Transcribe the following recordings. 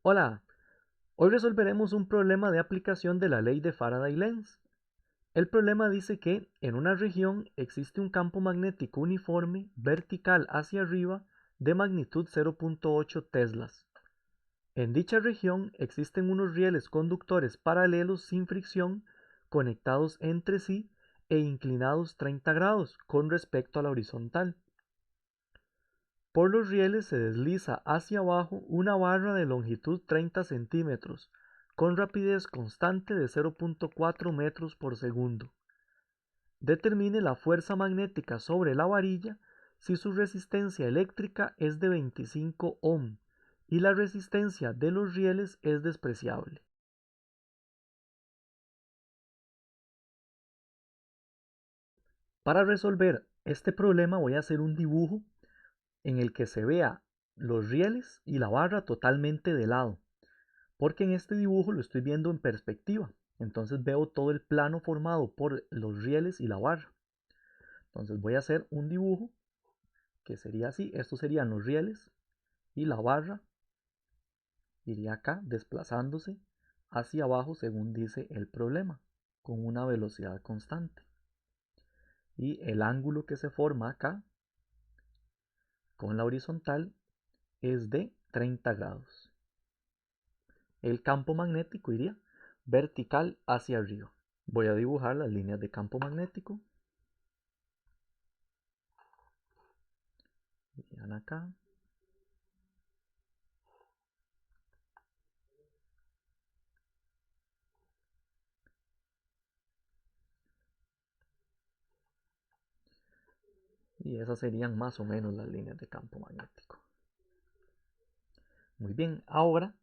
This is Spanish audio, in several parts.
Hola, hoy resolveremos un problema de aplicación de la ley de Faraday-Lenz. El problema dice que en una región existe un campo magnético uniforme vertical hacia arriba de magnitud 0.8 teslas. En dicha región existen unos rieles conductores paralelos sin fricción conectados entre sí e inclinados 30 grados con respecto a la horizontal. Por los rieles se desliza hacia abajo una barra de longitud 30 centímetros, con rapidez constante de 0.4 metros por segundo. Determine la fuerza magnética sobre la varilla si su resistencia eléctrica es de 25 ohm y la resistencia de los rieles es despreciable. Para resolver este problema voy a hacer un dibujo en el que se vea los rieles y la barra totalmente de lado, porque en este dibujo lo estoy viendo en perspectiva. Entonces veo todo el plano formado por los rieles y la barra. Entonces voy a hacer un dibujo que sería así. Estos serían los rieles y la barra iría acá desplazándose hacia abajo según dice el problema, con una velocidad constante. Y el ángulo que se forma acá con la horizontal es de 30 grados. El campo magnético iría vertical hacia arriba. Voy a dibujar las líneas de campo magnético. Irían acá. Y esas serían más o menos las líneas de campo magnético. Muy bien, ahora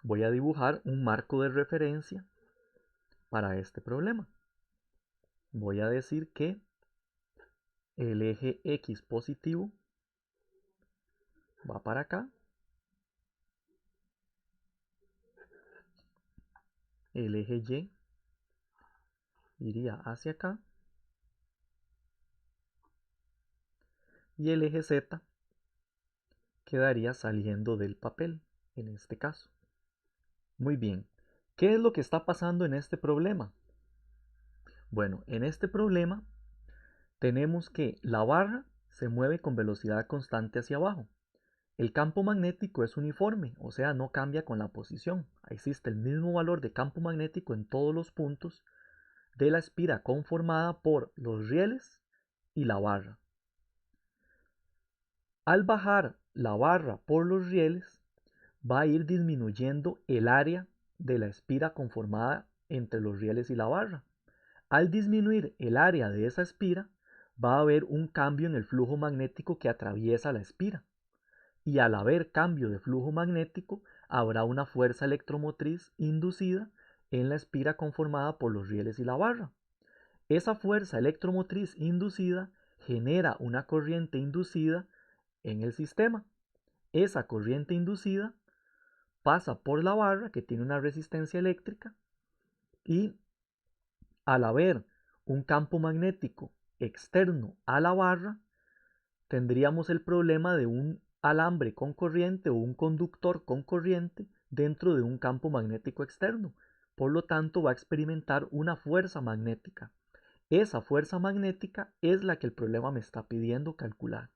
voy a dibujar un marco de referencia para este problema. Voy a decir que el eje X positivo va para acá, el eje Y iría hacia acá y el eje Z quedaría saliendo del papel en este caso. Muy bien, ¿qué es lo que está pasando en este problema? Bueno, en este problema tenemos que la barra se mueve con velocidad constante hacia abajo. El campo magnético es uniforme, o sea, no cambia con la posición. Existe el mismo valor de campo magnético en todos los puntos de la espira conformada por los rieles y la barra. Al bajar la barra por los rieles, va a ir disminuyendo el área de la espira conformada entre los rieles y la barra. Al disminuir el área de esa espira, va a haber un cambio en el flujo magnético que atraviesa la espira. Y al haber cambio de flujo magnético, habrá una fuerza electromotriz inducida en la espira conformada por los rieles y la barra. Esa fuerza electromotriz inducida genera una corriente inducida en el sistema. Esa corriente inducida pasa por la barra que tiene una resistencia eléctrica y al haber un campo magnético externo a la barra, tendríamos el problema de un alambre con corriente o un conductor con corriente dentro de un campo magnético externo. Por lo tanto, va a experimentar una fuerza magnética. Esa fuerza magnética es la que el problema me está pidiendo calcular.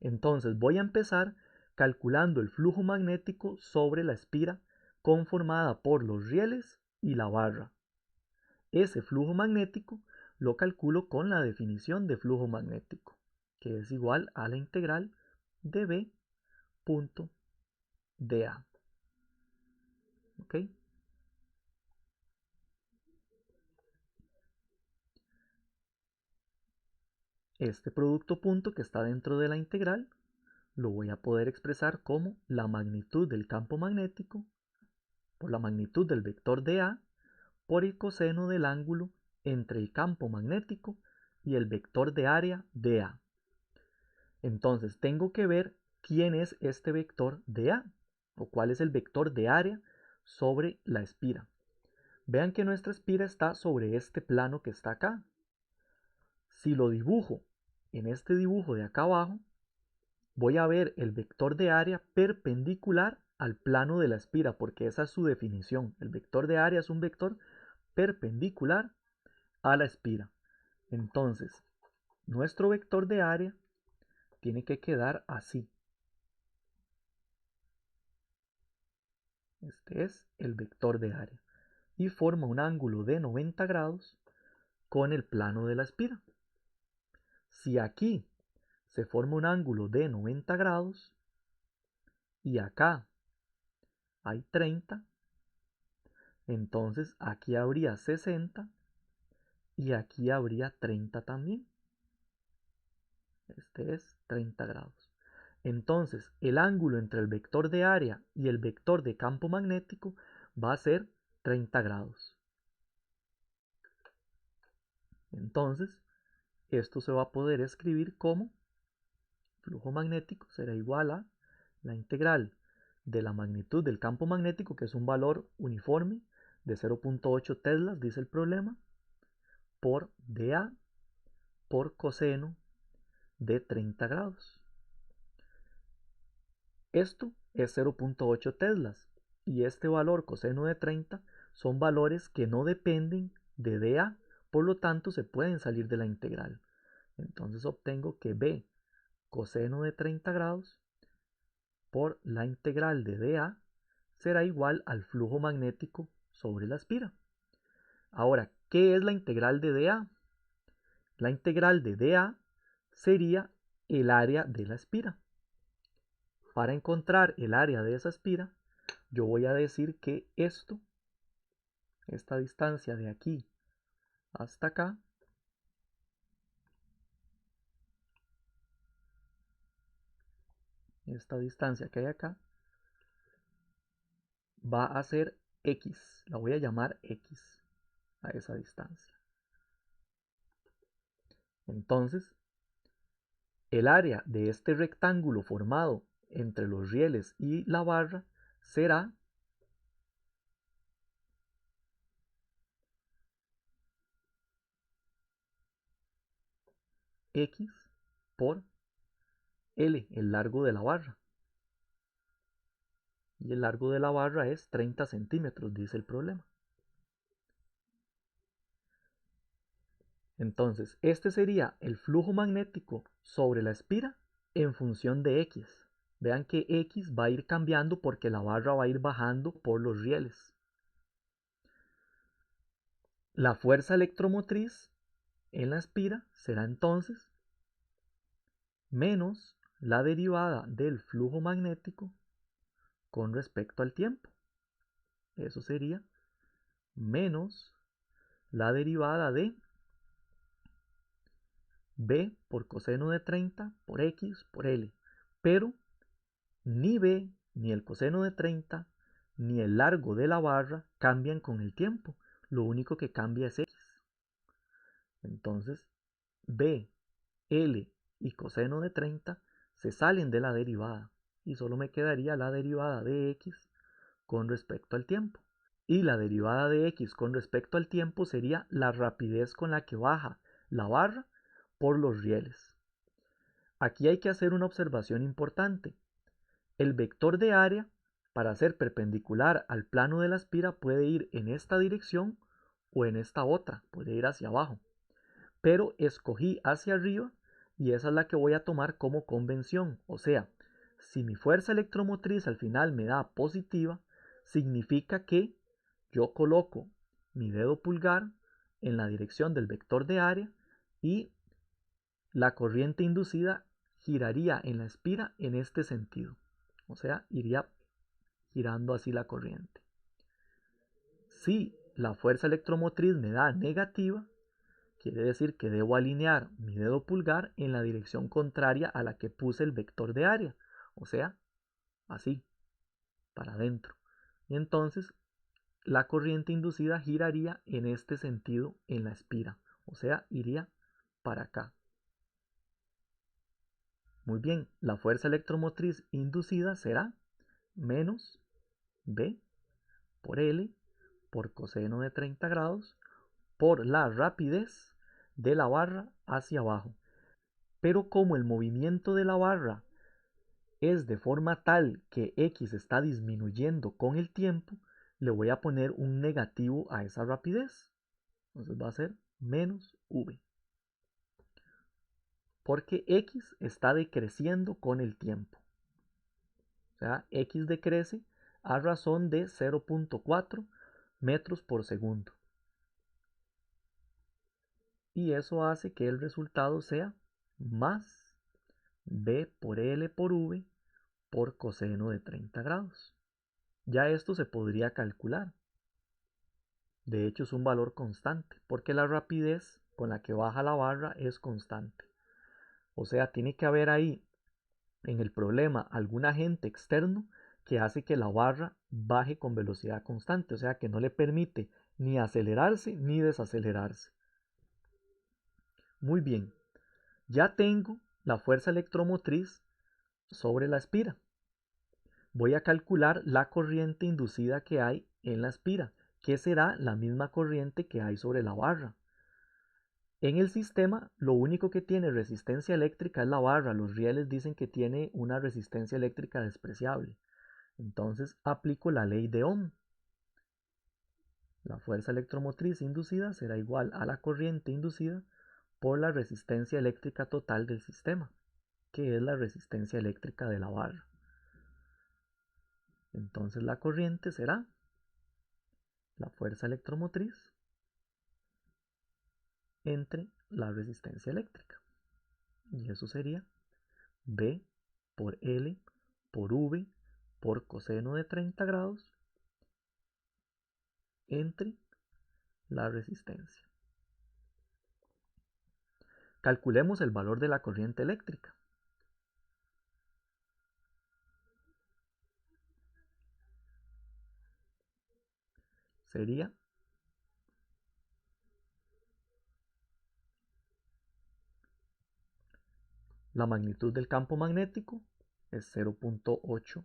Entonces voy a empezar calculando el flujo magnético sobre la espira conformada por los rieles y la barra. Ese flujo magnético lo calculo con la definición de flujo magnético, que es igual a la integral de B punto dA. ¿Ok? Este producto punto que está dentro de la integral lo voy a poder expresar como la magnitud del campo magnético por la magnitud del vector dA por el coseno del ángulo entre el campo magnético y el vector de área dA. Entonces tengo que ver quién es este vector dA o cuál es el vector de área sobre la espira. Vean que nuestra espira está sobre este plano que está acá. Si lo dibujo en este dibujo de acá abajo, voy a ver el vector de área perpendicular al plano de la espira, porque esa es su definición. El vector de área es un vector perpendicular a la espira. Entonces, nuestro vector de área tiene que quedar así. Este es el vector de área y forma un ángulo de 90 grados con el plano de la espira. Si aquí se forma un ángulo de 90 grados y acá hay 30, entonces aquí habría 60 y aquí habría 30 también. Este es 30 grados. Entonces el ángulo entre el vector de área y el vector de campo magnético va a ser 30 grados. Entonces esto se va a poder escribir como flujo magnético será igual a la integral de la magnitud del campo magnético, que es un valor uniforme de 0.8 teslas, dice el problema, por dA por coseno de 30 grados. Esto es 0.8 teslas y este valor coseno de 30 son valores que no dependen de dA, por lo tanto se pueden salir de la integral. Entonces obtengo que B coseno de 30 grados por la integral de dA será igual al flujo magnético sobre la espira. Ahora, ¿qué es la integral de dA? La integral de dA sería el área de la espira. Para encontrar el área de esa espira, yo voy a decir que esta distancia de aquí hasta acá, esta distancia que hay acá, va a ser X. La voy a llamar X a esa distancia. Entonces, el área de este rectángulo formado entre los rieles y la barra será X por L, el largo de la barra. Y el largo de la barra es 30 centímetros, dice el problema. Entonces, este sería el flujo magnético sobre la espira en función de X. Vean que X va a ir cambiando porque la barra va a ir bajando por los rieles. La fuerza electromotriz en la espira será entonces menos la derivada del flujo magnético con respecto al tiempo. Eso sería menos la derivada de B por coseno de 30 por X por L. Pero ni B, ni el coseno de 30, ni el largo de la barra cambian con el tiempo. Lo único que cambia es X. Entonces, B, L y coseno de 30 se salen de la derivada y solo me quedaría la derivada de X con respecto al tiempo. Y la derivada de X con respecto al tiempo sería la rapidez con la que baja la barra por los rieles. Aquí hay que hacer una observación importante. El vector de área, para ser perpendicular al plano de la espira, puede ir en esta dirección o en esta otra, puede ir hacia abajo. Pero escogí hacia arriba y esa es la que voy a tomar como convención. O sea, si mi fuerza electromotriz al final me da positiva, significa que yo coloco mi dedo pulgar en la dirección del vector de área y la corriente inducida giraría en la espira en este sentido. O sea, iría girando así la corriente. Si la fuerza electromotriz me da negativa, quiere decir que debo alinear mi dedo pulgar en la dirección contraria a la que puse el vector de área. O sea, así, para adentro. Y entonces la corriente inducida giraría en este sentido en la espira. O sea, iría para acá. Muy bien, la fuerza electromotriz inducida será menos B por L por coseno de 30 grados por la rapidez de la barra hacia abajo. Pero como el movimiento de la barra es de forma tal que X está disminuyendo con el tiempo, le voy a poner un negativo a esa rapidez. Entonces va a ser menos V. Porque X está decreciendo con el tiempo. O sea, X decrece a razón de 0.4 metros por segundo. Y eso hace que el resultado sea más B por L por V por coseno de 30 grados. Ya esto se podría calcular. De hecho es un valor constante, porque la rapidez con la que baja la barra es constante. O sea, tiene que haber ahí en el problema algún agente externo que hace que la barra baje con velocidad constante, o sea que no le permite ni acelerarse ni desacelerarse. Muy bien, ya tengo la fuerza electromotriz sobre la espira. Voy a calcular la corriente inducida que hay en la espira, que será la misma corriente que hay sobre la barra. En el sistema, lo único que tiene resistencia eléctrica es la barra. Los rieles dicen que tiene una resistencia eléctrica despreciable. Entonces aplico la ley de Ohm. La fuerza electromotriz inducida será igual a la corriente inducida por la resistencia eléctrica total del sistema, que es la resistencia eléctrica de la barra. Entonces la corriente será la fuerza electromotriz entre la resistencia eléctrica. Y eso sería B por L por V por coseno de 30 grados entre la resistencia. Calculemos el valor de la corriente eléctrica. Sería la magnitud del campo magnético, es 0.8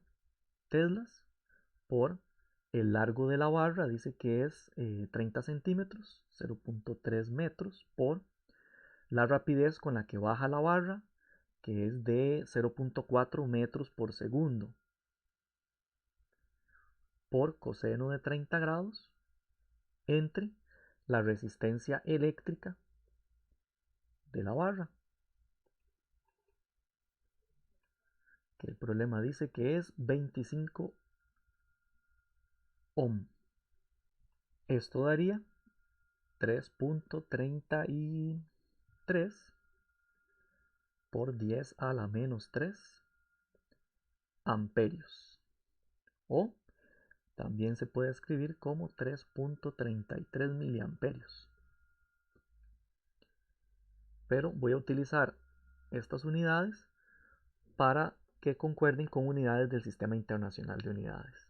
teslas, por el largo de la barra, dice que es 30 centímetros, 0.3 metros, por la rapidez con la que baja la barra, que es de 0.4 metros por segundo, por coseno de 30 grados, entre la resistencia eléctrica de la barra, que el problema dice que es 25 ohm. Esto daría 3.33 por 10 a la menos 3 amperios. O también se puede escribir como 3.33 miliamperios. Pero voy a utilizar estas unidades para que concuerden con unidades del Sistema Internacional de Unidades.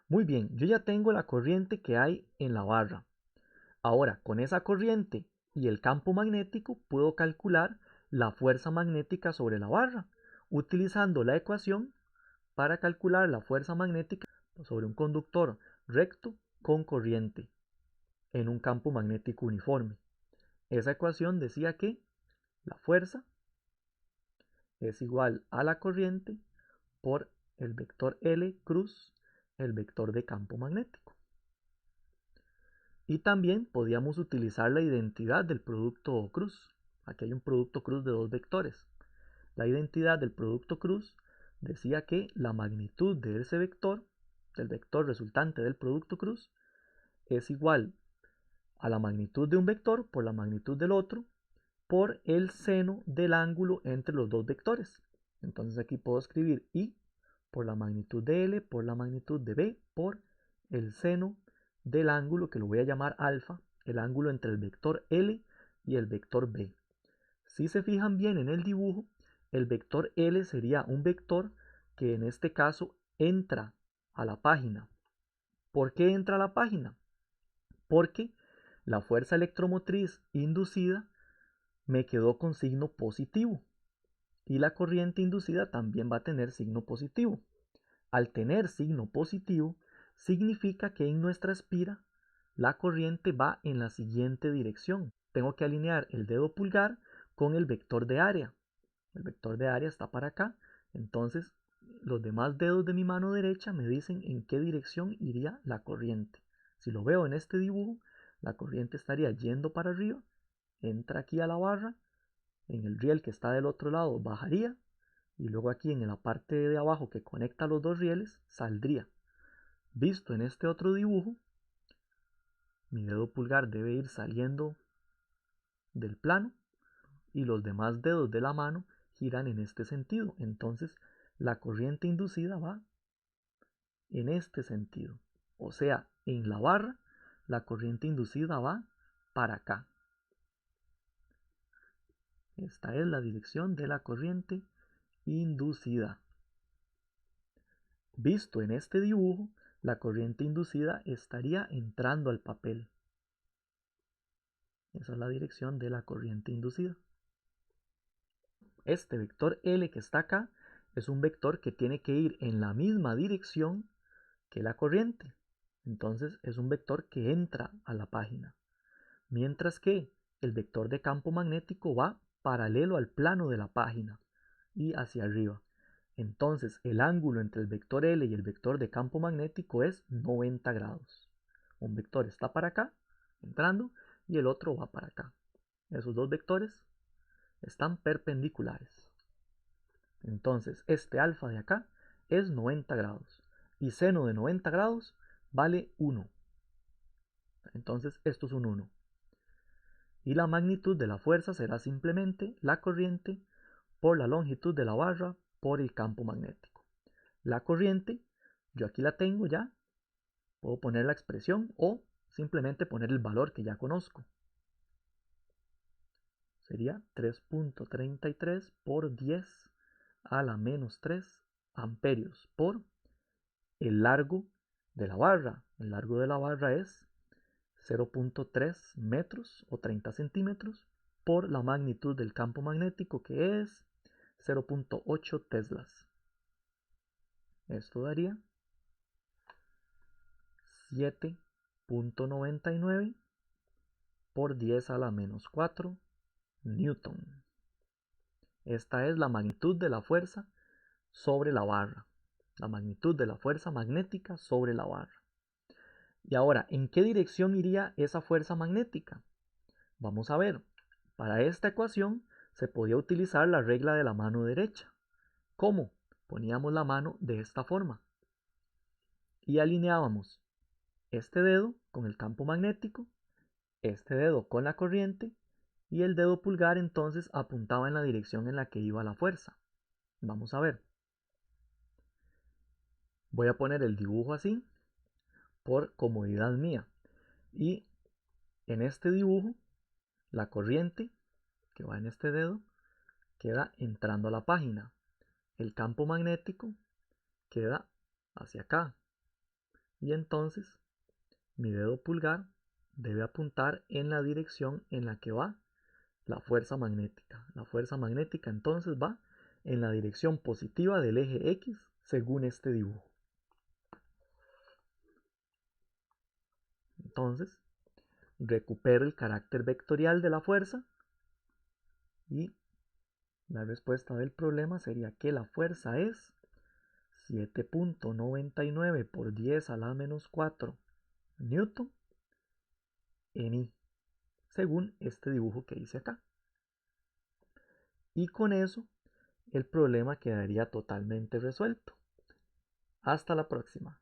Muy bien, yo ya tengo la corriente que hay en la barra. Ahora, con esa corriente y el campo magnético puedo calcular la fuerza magnética sobre la barra, utilizando la ecuación para calcular la fuerza magnética sobre un conductor recto con corriente en un campo magnético uniforme. Esa ecuación decía que la fuerza es igual a la corriente por el vector L cruz el vector de campo magnético. Y también podíamos utilizar la identidad del producto cruz. Aquí hay un producto cruz de dos vectores. La identidad del producto cruz decía que la magnitud de ese vector, del vector resultante del producto cruz, es igual a la magnitud de un vector por la magnitud del otro por el seno del ángulo entre los dos vectores. Entonces aquí puedo escribir I por la magnitud de L por la magnitud de B por el seno del ángulo que lo voy a llamar alfa, el ángulo entre el vector L y el vector B. Si se fijan bien en el dibujo, el vector L sería un vector que en este caso entra a la página. ¿Por qué entra a la página? Porque la fuerza electromotriz inducida me quedó con signo positivo y la corriente inducida también va a tener signo positivo. Al tener signo positivo, significa que en nuestra espira la corriente va en la siguiente dirección. Tengo que alinear el dedo pulgar con el vector de área. El vector de área está para acá, Entonces, los demás dedos de mi mano derecha me dicen en qué dirección iría la corriente. Si lo veo en este dibujo, la corriente estaría yendo para arriba, entra aquí a la barra, en el riel que está del otro lado bajaría, y luego aquí en la parte de abajo que conecta los dos rieles saldría. Visto en este otro dibujo, mi dedo pulgar debe ir saliendo del plano y los demás dedos de la mano giran en este sentido. Entonces la corriente inducida va en este sentido. O sea, en la barra la corriente inducida va para acá. Esta es la dirección de la corriente inducida. Visto en este dibujo, la corriente inducida estaría entrando al papel. Esa es la dirección de la corriente inducida. Este vector L que está acá es un vector que tiene que ir en la misma dirección que la corriente. Entonces es un vector que entra a la página. Mientras que el vector de campo magnético va paralelo al plano de la página y hacia arriba. Entonces el ángulo entre el vector L y el vector de campo magnético es 90 grados. Un vector está para acá, entrando, y el otro va para acá. Esos dos vectores están perpendiculares. Entonces este alfa de acá es 90 grados y seno de 90 grados vale 1. Entonces esto es un 1. Y la magnitud de la fuerza será simplemente la corriente por la longitud de la barra por el campo magnético. La corriente, yo aquí la tengo ya, puedo poner la expresión o simplemente poner el valor que ya conozco. Sería 3.33 por 10 a la menos 3 amperios por el largo de la barra. El largo de la barra es 0.3 metros o 30 centímetros por la magnitud del campo magnético que es 0.8 teslas. Esto daría 7.99 por 10 a la menos 4 newton. Esta es la magnitud de la fuerza sobre la barra. La magnitud de la fuerza magnética sobre la barra. Y ahora, ¿en qué dirección iría esa fuerza magnética? Vamos a ver. Para esta ecuación se podía utilizar la regla de la mano derecha. ¿Cómo? Poníamos la mano de esta forma y alineábamos este dedo con el campo magnético, este dedo con la corriente y el dedo pulgar entonces apuntaba en la dirección en la que iba la fuerza. Vamos a ver. Voy a poner el dibujo así por comodidad mía. Y en este dibujo, la corriente que va en este dedo queda entrando a la página. El campo magnético queda hacia acá. Y entonces mi dedo pulgar debe apuntar en la dirección en la que va la fuerza magnética. La fuerza magnética entonces va en la dirección positiva del eje X según este dibujo. Entonces, recupero el carácter vectorial de la fuerza y la respuesta del problema sería que la fuerza es 7.99 por 10 a la menos 4 newton en I, según este dibujo que hice acá. Y con eso, el problema quedaría totalmente resuelto. Hasta la próxima.